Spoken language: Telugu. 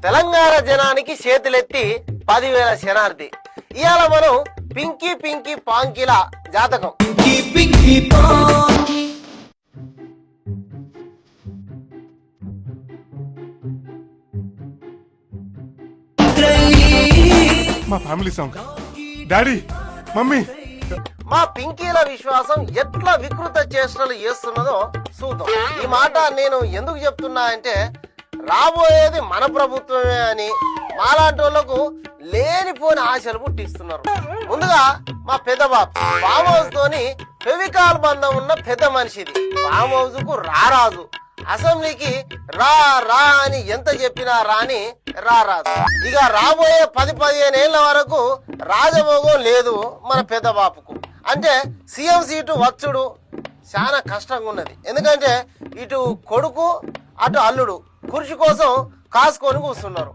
తెలంగాణ జనానికి చేతులెత్తి 10,000 శనార్థి. ఇవాళ మనం పింకీ పింకీ పాంకిల జాతకం. మా ఫ్యామిలీ సాంగ్. Daddy, mummy. మా పింకీల విశ్వాసం ఎట్లా వికృత చేష్టలు చేస్తున్నదో చూద్దాం. ఈ మాట నేను ఎందుకు చెప్తున్నా అంటే, రాబోయేది మన ప్రభుత్వమే అని మాలాంటి వాళ్ళకు లేనిపోని ఆశలు పుట్టిస్తున్నారు. ముందుగా మా పెద్ద బాబు ఫామ్ హౌస్ తోని ఫెవికాల్ బంధం ఉన్న పెద్ద మనిషిది. ఫామ్ హౌస్ కు రారాదు, అసెంబ్లీకి రా రా అని ఎంత చెప్పినా రాని రారాదు. ఇక రాబోయే 10-15 ఏళ్ల వరకు రాజభోగం లేదు మన పెద్ద బాపుకు. అంటే సీఎం సీటు వచ్చుడు చాలా కష్టంగా ఉన్నది. ఎందుకంటే ఇటు కొడుకు అటు అల్లుడు కుర్చీ కోసం కాసుకొని కూర్చున్నారు.